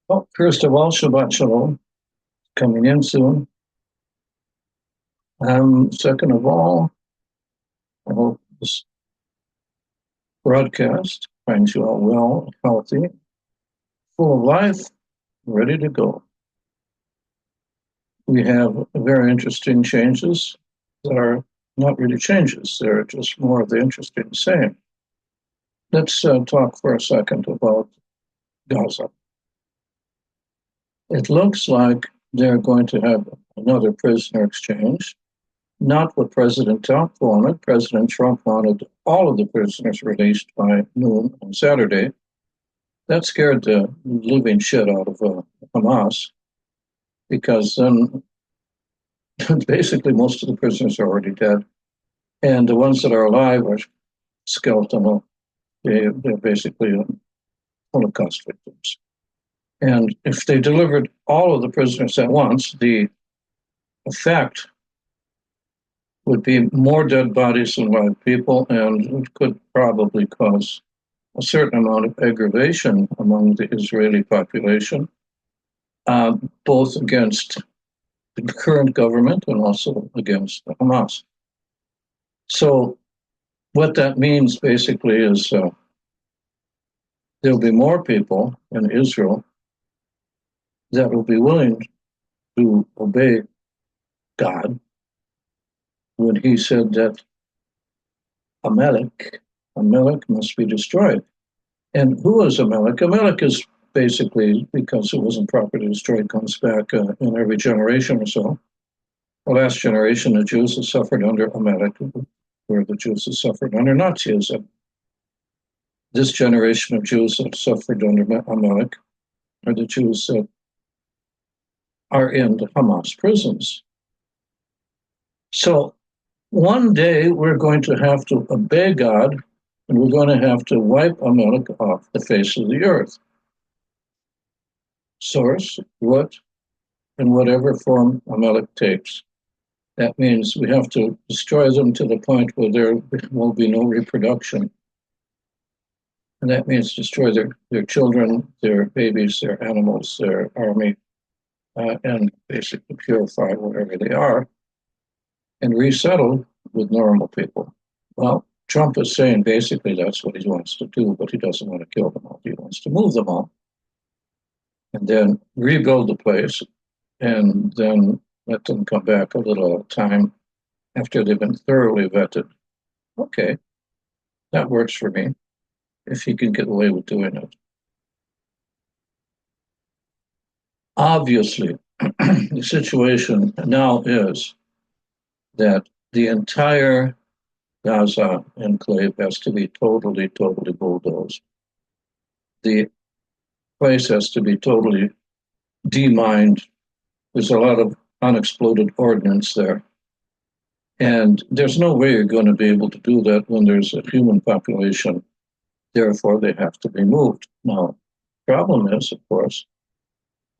Well, first of all, Shabbat Shalom, coming in soon. Second of all, I hope this broadcast finds you all well, healthy, full of life, ready to go. We have very interesting changes that are not really changes, they're just more of the interesting same. Let's talk for a second about Gaza. It looks like they're going to have another prisoner exchange. Not what President Trump wanted. President Trump wanted all of the prisoners released by noon on Saturday. That scared the living shit out of Hamas, because then basically most of the prisoners are already dead. And the ones that are alive are skeletal. They're basically Holocaust victims. And if they delivered all of the prisoners at once, the effect would be more dead bodies than live people, and it could probably cause a certain amount of aggravation among the Israeli population, both against the current government and also against Hamas. So what that means basically is there'll be more people in Israel that will be willing to obey God when he said that Amalek must be destroyed. And who is Amalek? Amalek is basically, because it wasn't properly destroyed, comes back in every generation or so. The last generation of Jews have suffered under Amalek, where the Jews have suffered under Nazism. This generation of Jews have suffered under Amalek are the Jews that are in the Hamas prisons. So one day we're going to have to obey God, and we're going to have to wipe Amalek off the face of the earth. Source, what, in whatever form Amalek takes. That means we have to destroy them to the point where there will be no reproduction. And that means destroy their children, their babies, their animals, their army, and basically purify whatever they are, and resettle with normal people. Well, Trump is saying basically that's what he wants to do, but he doesn't want to kill them all. He wants to move them all and then rebuild the place, and then let them come back a little time after they've been thoroughly vetted. Okay, that works for me, if he can get away with doing it. Obviously, the situation now is that the entire Gaza enclave has to be totally bulldozed. The place has to be totally demined. There's a lot of unexploded ordnance there. And there's no way you're going to be able to do that when there's a human population. Therefore, they have to be moved. Now, the problem is, of course,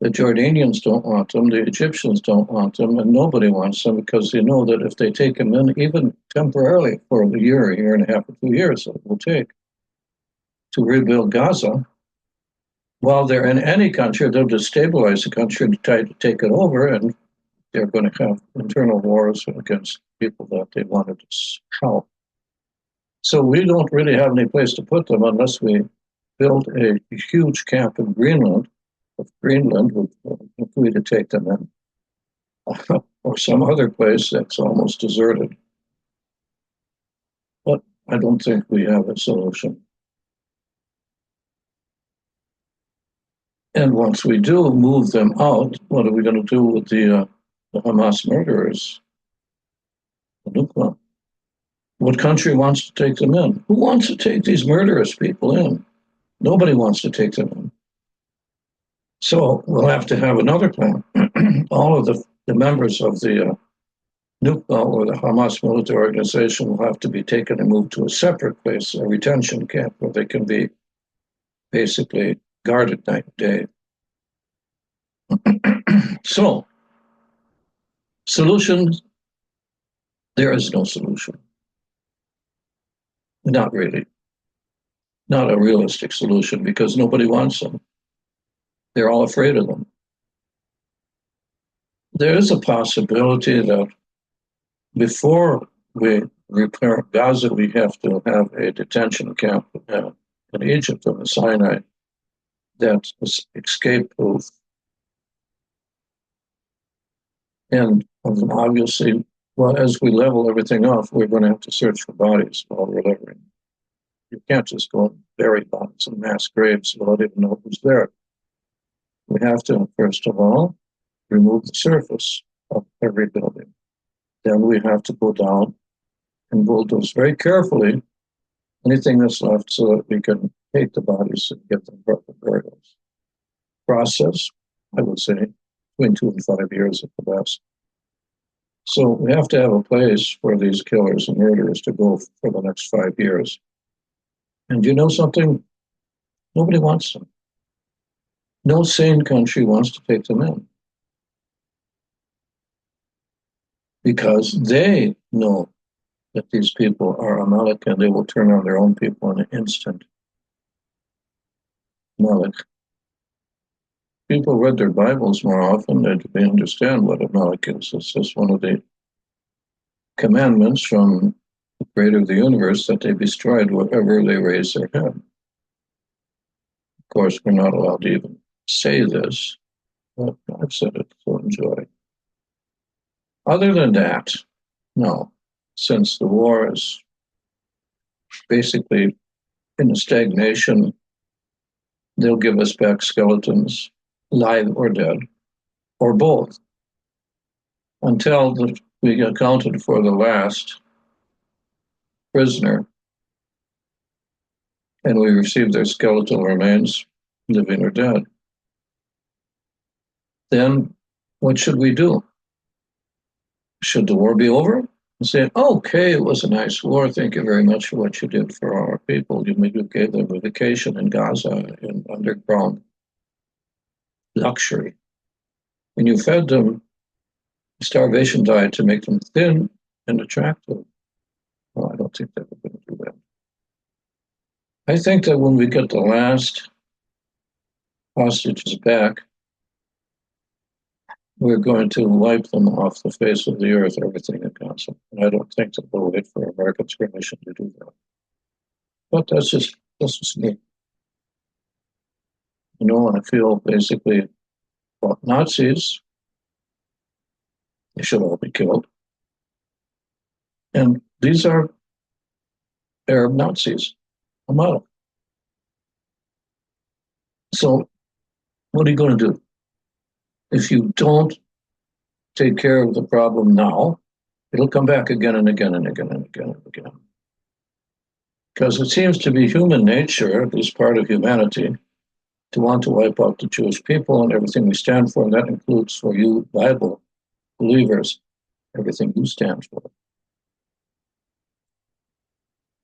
the Jordanians don't want them, the Egyptians don't want them, and nobody wants them, because they know that if they take them in, even temporarily for a year and a half, or 2 years, it will take to rebuild Gaza. While they're in any country, they'll destabilize the country to try to take it over, and they're going to have internal wars against people that they wanted to help. So we don't really have any place to put them unless we build a huge camp in Greenland. If Greenland would agree to take them in, or some other place that's almost deserted. But I don't think we have a solution. And once we do move them out, what are we going to do with the Hamas murderers? What country wants to take them in? Who wants to take these murderous people in? Nobody wants to take them in. So we'll have to have another plan. All of the members of the Nukba or the Hamas military organization will have to be taken and moved to a separate place, a retention camp, where they can be basically guarded night and day. So, solutions, there is no solution. Not really. Not a realistic solution, because nobody wants them. They're all afraid of them. There is a possibility that before we repair Gaza, we have to have a detention camp in Egypt on the Sinai that is escape-proof. And obviously, well, as we level everything off, we're going to have to search for bodies while we're leveling. You can't just go and bury bodies in mass graves without even know who's there. We have to, first of all, remove the surface of every building. Then we have to go down and bulldoze very carefully anything that's left so that we can take the bodies and get them proper burials. Process, I would say, between 2 and 5 years at the best. So we have to have a place for these killers and murderers to go for the next 5 years. And you know something? Nobody wants them. No sane country wants to take them in, because they know that these people are Amalek and they will turn on their own people in an instant. Amalek. People read their Bibles more often. They understand what Amalek is. It's just one of the commandments from the creator of the universe that they destroyed wherever they raise their head. Of course, we're not allowed to even say this, but I've said it, so enjoy. Other than that, no. Since the war is basically in a stagnation, they'll give us back skeletons, live or dead, or both, until we accounted for the last prisoner and we received their skeletal remains, living or dead. Then what should we do? Should the war be over? And say, okay, it was a nice war. Thank you very much for what you did for our people. You gave them a vacation in Gaza in underground luxury. And you fed them a starvation diet to make them thin and attractive. Well, I don't think that we're going to do that. I think that when we get the last hostages back, we're going to wipe them off the face of the earth, everything in Gaza. And I don't think that we'll wait for Americans' permission to do that. But that's just me. You know, I feel basically, well, Nazis, they should all be killed. And these are Arab Nazis, Amalek. So what are you going to do? If you don't take care of the problem now, it'll come back again and again and again and again and again. Because it seems to be human nature, at least part of humanity, to want to wipe out the Jewish people and everything we stand for, and that includes for you, Bible believers, everything you stand for.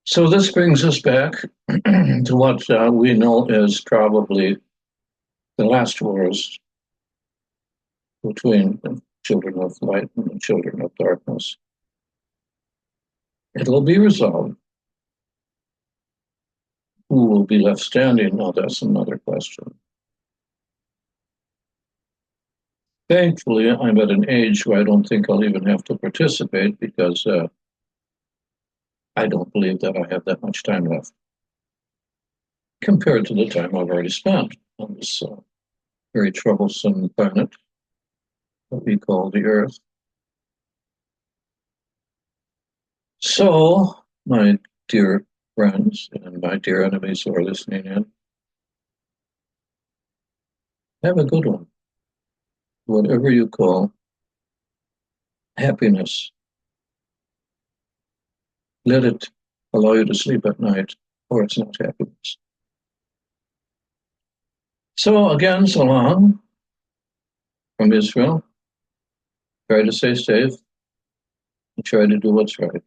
So this brings us back to what we know is probably the last wars between the children of light and the children of darkness. It'll be resolved. Who will be left standing? Now, that's another question. Thankfully, I'm at an age where I don't think I'll even have to participate, because I don't believe that I have that much time left compared to the time I've already spent on this very troublesome planet that we call the Earth. So, my dear friends and my dear enemies who are listening in, have a good one. Whatever you call happiness, let it allow you to sleep at night, or it's not happiness. So again, so long from Israel. Try to stay safe and try to do what's right.